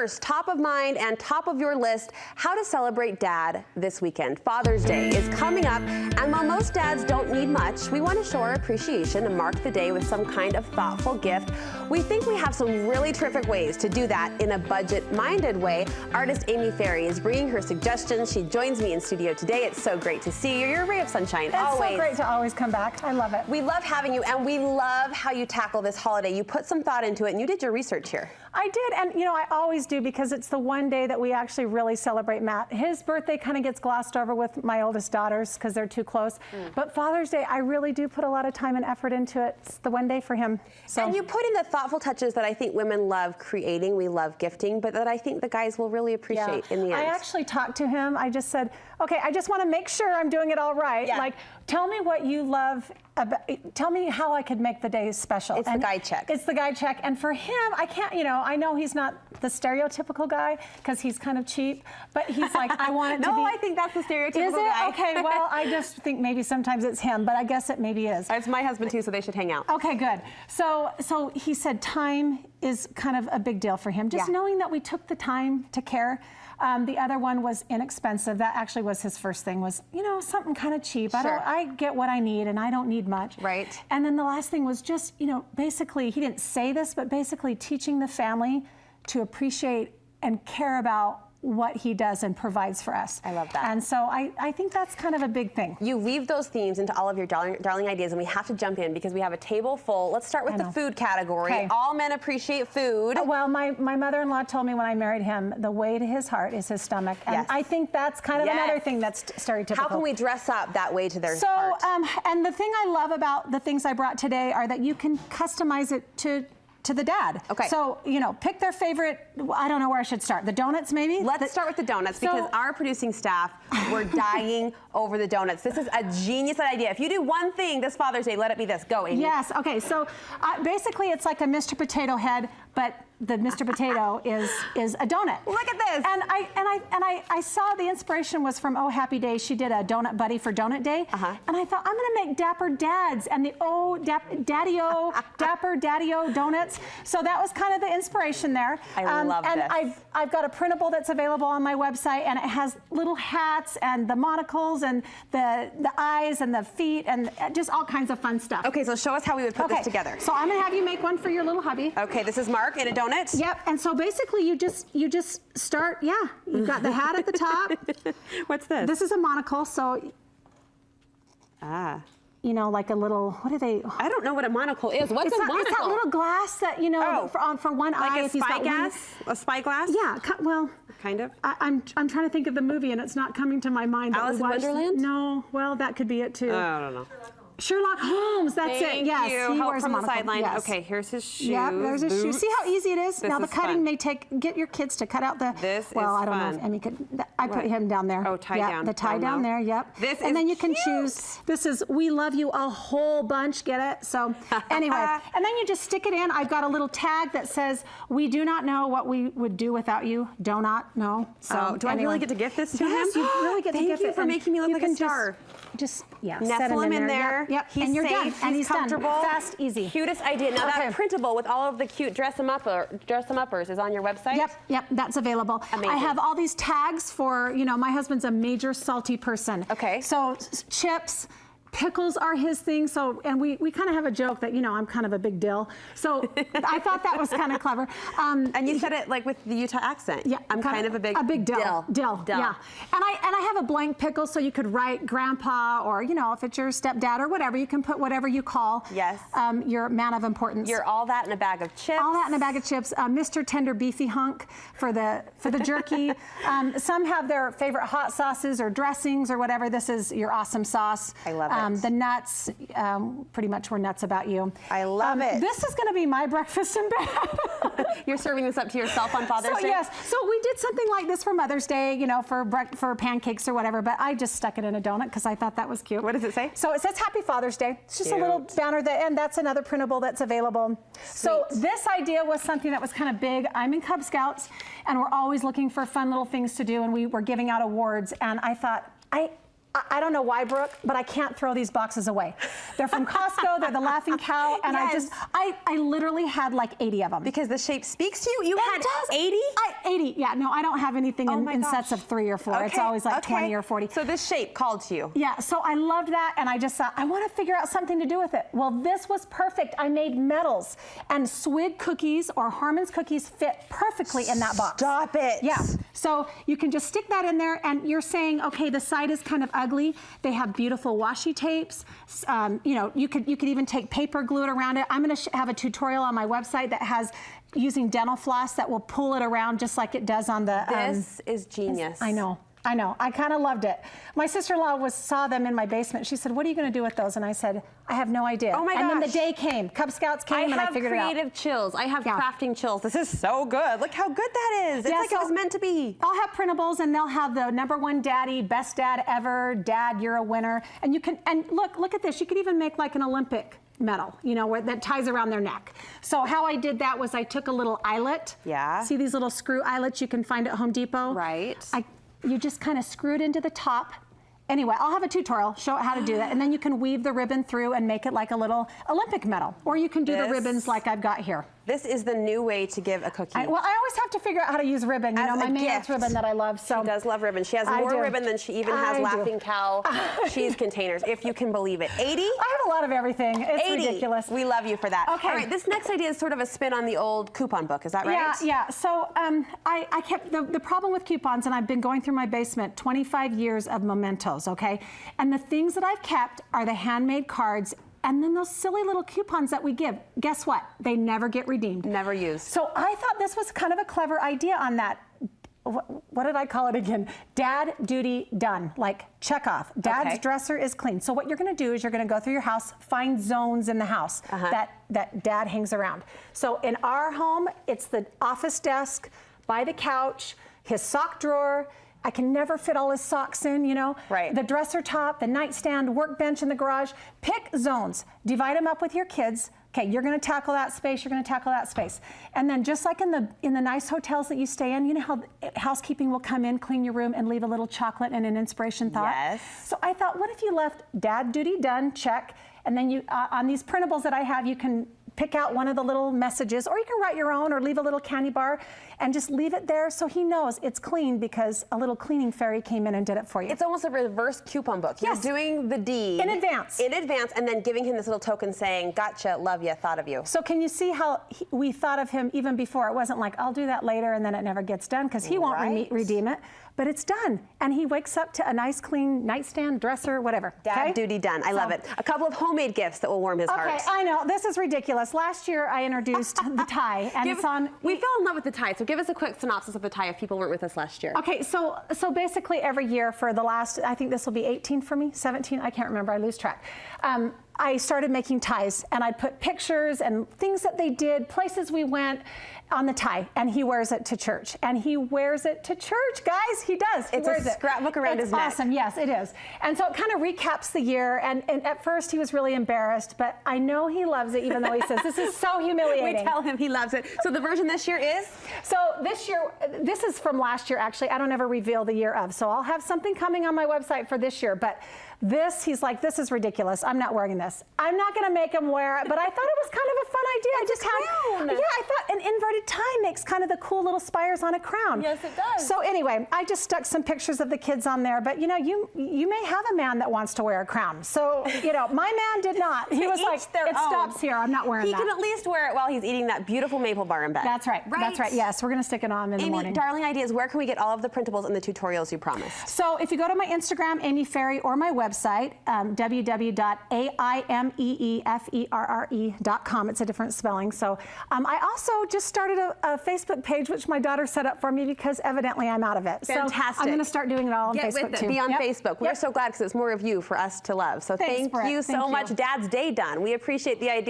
first, top of mind and top of your list, how to celebrate dad this weekend. Father's Day is coming up, and while most dads don't need much, we want to show our appreciation and mark the day with some kind of thoughtful gift. We think we have some really terrific ways to do that in a budget-minded way. Artist Aimee Ferre is bringing her suggestions. She joins me in studio today. It's so great to see you. You're a ray of sunshine, always. It's so great to always come back. I love it. We love having you, and we love how you tackle this holiday. You put some thought into it, and you did your research here. I did, and you know, I always do, because it's the one day that we actually really celebrate Matt. His birthday kind of gets glossed over with my oldest daughters because they're too close. But Father's Day, I really do put a lot of time and effort into it. It's the one day for him. So. And you put in the thoughtful touches that I think women love creating, we love gifting, but that I think the guys will really appreciate in the end. I actually talked to him. I just said, okay, I just want to make sure I'm doing it all right. Yeah. Like, tell me what you love about, tell me how I could make the day special. It's the guy check. It's the guy check. And for him, I can't, you know, I know he's not the stereotypical guy because he's kind of cheap, but he's like, I want it to be. No, I think that's the stereotypical Is it? guy. Okay, well, I just think maybe sometimes it's him, but I guess it maybe is. It's my husband too, so they should hang out. Okay, good. So he said time is kind of a big deal for him. Just knowing that we took the time to care. The other one was inexpensive. That actually was his first thing, was, you know, something kind of cheap. Sure. I get what I need, and I don't need much. Right. And then the last thing was just, you know, basically, he didn't say this, but basically teaching the family to appreciate and care about what he does and provides for us. I love that. And so I think that's kind of a big thing. You weave those themes into all of your darling ideas, and we have to jump in because we have a table full. Let's start with the food category. Okay. All men appreciate food. Well, my mother-in-law told me when I married him, the way to his heart is his stomach. And I think that's kind of another thing that's stereotypical. How can we dress up that way to their heart? And the thing I love about the things I brought today are that you can customize it to the dad. Okay. So, you know, pick their favorite, I don't know where I should start. The donuts, maybe? Let's start with the donuts, because our producing staff were dying over the donuts. This is a genius idea. If you do one thing this Father's Day, let it be this. Go, Aimee. Yes, okay, so basically it's like a Mr. Potato Head, but the Mr. Potato is a donut. Look at this. And I saw the inspiration was from Oh Happy Day. She did a donut buddy for Donut Day. And I thought, I'm gonna make Dapper Dads and the Daddy-O, Dapper Daddy-O donuts. So that was kind of the inspiration there. I love this. And I've got a printable that's available on my website, and it has little hats and the monocles and the eyes and the feet and just all kinds of fun stuff. Okay, so show us how we would put this together. So I'm gonna have you make one for your little hubby. Okay, this is Mark in a donut. Yep, and so basically you just start, you've got the hat at the top. What's this? This is a monocle, so you know, like a little, what are they? I don't know what a monocle is. What's a monocle? It's that little glass that, you know, for one eye. Like a spyglass? A spyglass? Yeah, well. Kind of? I'm trying to think of the movie, and it's not coming to my mind. Alice in Wonderland? No, well, that could be it too. I don't know. Sherlock Holmes, that's it. Yes, he wears from the sideline. Yes. Okay, here's his shoes. Yeah, there's his shoes. See how easy it is? Now the cutting may take, get your kids to cut out the, well, I don't know if Emmy could, I put him down there. Oh, tie down. The tie down there, yep. And then you can choose, this is We Love You a Whole Bunch, get it? So anyway, and then you just stick it in. I've got a little tag that says, we do not know what we would do without you. Do not know. So do I really get to gift this to him? Yes, you really get to gift it. Thank you for making me look like a star. Just nestle him in there. Yep. He's and you're safe. done. And he's comfortable. Done. Fast, easy. Cutest idea. Now that printable with all of the cute dress 'em uppers is on your website. Yep. That's available. Amazing. I have all these tags for, you know, my husband's a major salty person. Okay. So chips. Pickles are his thing, so, and we kind of have a joke that, you know, I'm kind of a big dill. So I thought that was kind of clever. And you said it like with the Utah accent. Yeah. I'm kind of a big dill. Yeah. And I have a blank pickle, so you could write grandpa, or, you know, if it's your stepdad or whatever, you can put whatever you call your man of importance. You're all that in a bag of chips. All that in a bag of chips. Mr. Tender Beefy Hunk for the jerky. Some have their favorite hot sauces or dressings or whatever. This is your awesome sauce. I love it. The nuts, pretty much we're nuts about you. I love it. This is going to be my breakfast in bed. You're serving this up to yourself on Father's Day? Yes. So we did something like this for Mother's Day, you know, for pancakes or whatever, but I just stuck it in a donut because I thought that was cute. What does it say? So it says Happy Father's Day. It's just a little banner, and that's another printable that's available. Sweet. So this idea was something that was kind of big. I'm in Cub Scouts, and we're always looking for fun little things to do, and we were giving out awards, and I thought, I don't know why, Brooke, but I can't throw these boxes away. They're from Costco, they're the Laughing Cow, and I literally had like 80 of them. Because the shape speaks to you? You had 80? 80, yeah, no, I don't have anything in sets of 3 or 4. Okay. It's always like 20 or 40. So this shape called to you. Yeah, so I loved that, and I just thought, I want to figure out something to do with it. Well, this was perfect. I made medals, and Swig cookies or Harmon's cookies fit perfectly in that box. Stop it. Yeah, so you can just stick that in there, and you're saying, okay, the side is kind of ugly. They have beautiful washi tapes. You know, you could even take paper, glue it around it. I'm going to have a tutorial on my website that has using dental floss that will pull it around just like it does on the. This is genius. I know. I know. I kind of loved it. My sister-in-law saw them in my basement. She said, "What are you going to do with those?" And I said, "I have no idea." Oh my gosh. And then the day came. Cub Scouts came, and I figured it out. I have creative chills. I have crafting chills. This is so good. Look how good that is. It's like it was meant to be. I'll have printables, and they'll have the #1 daddy, best dad ever, dad, you're a winner. And you can, and look at this. You could even make like an Olympic medal, you know, where that ties around their neck. So how I did that was I took a little eyelet. Yeah. See these little screw eyelets you can find at Home Depot? Right. You just kind of screw it into the top. Anyway, I'll have a tutorial, show it how to do that, and then you can weave the ribbon through and make it like a little Olympic medal, or you can do the ribbons like I've got here. This is the new way to give a cookie. Well, I always have to figure out how to use ribbon. You know, my maid's ribbon that I love. So she does love ribbon. She has more ribbon than she even has Laughing Cow cheese containers, if you can believe it. 80? I have a lot of everything. It's 80. Ridiculous. We love you for that. Okay. All right, this next idea is sort of a spin on the old coupon book. Is that right? Yeah. So I kept the problem with coupons, and I've been going through my basement 25 years of mementos. Okay, and the things that I've kept are the handmade cards. And then those silly little coupons that we give, guess what? They never get redeemed. Never used. So I thought this was kind of a clever idea on that. What did I call it again? Dad duty done, like check off. Dad's dresser is clean. So what you're gonna do is you're gonna go through your house, find zones in the house that dad hangs around. So in our home, it's the office desk, by the couch, his sock drawer. I can never fit all his socks in, you know? Right. The dresser top, the nightstand, workbench in the garage. Pick zones. Divide them up with your kids. Okay, you're going to tackle that space, you're going to tackle that space. And then just like in the nice hotels that you stay in, you know how housekeeping will come in, clean your room, and leave a little chocolate and an inspiration thought? Yes. So I thought, what if you left dad duty done, check, and then you on these printables that I have, you can pick out one of the little messages, or you can write your own or leave a little candy bar and just leave it there so he knows it's clean because a little cleaning fairy came in and did it for you. It's almost a reverse coupon book. Yes. You're doing the deed. In advance. In advance, and then giving him this little token saying, gotcha, love you, thought of you. So can you see how we thought of him even before? It wasn't like, I'll do that later and then it never gets done, because he won't redeem it. But it's done, and he wakes up to a nice, clean nightstand, dresser, whatever. Dad duty done. I love it. A couple of homemade gifts that will warm his heart. Okay, I know. This is ridiculous. Last year, I introduced the tie, and it's on. We fell in love with the tie, so give us a quick synopsis of the tie if people weren't with us last year. Okay, so basically every year for the last, I think this will be 18 for me, 17, I can't remember, I lose track. I started making ties, and I'd put pictures and things that they did, places we went on the tie, and he wears it to church. And he wears it to church, guys. He does. He wears a scrapbook around his neck. It's awesome. Yes, it is. And so it kind of recaps the year. And at first he was really embarrassed, but I know he loves it, even though he says this is so humiliating. We tell him he loves it. So the version this year is? So this year, this is from last year, actually. I don't ever reveal the year of. So I'll have something coming on my website for this year. But this, he's like, this is ridiculous. I'm not wearing this. I'm not going to make him wear it, but I thought it was kind of a fun idea. I just had, I thought an inverted tie makes kind of the cool little spires on a crown. Yes, it does. So anyway, I just stuck some pictures of the kids on there, but you know, you may have a man that wants to wear a crown. So, you know, my man did not. He was like, it stops here. I'm not wearing that. He can at least wear it while he's eating that beautiful maple bar in bed. That's right. That's right. Yes, we're going to stick it on in the morning. Aimee, darling ideas, where can we get all of the printables and the tutorials you promised? So if you go to my Instagram, Aimee Ferre, or my website, www.aimeeferre.com. It's a different spelling. So I also just started a Facebook page, which my daughter set up for me because evidently I'm out of it. Fantastic. So I'm going to start doing it all on Facebook with it. too. Be on Facebook. We're so glad because it's more of you for us to love. So Thanks, thank you so much. Dad's Day done. We appreciate the idea.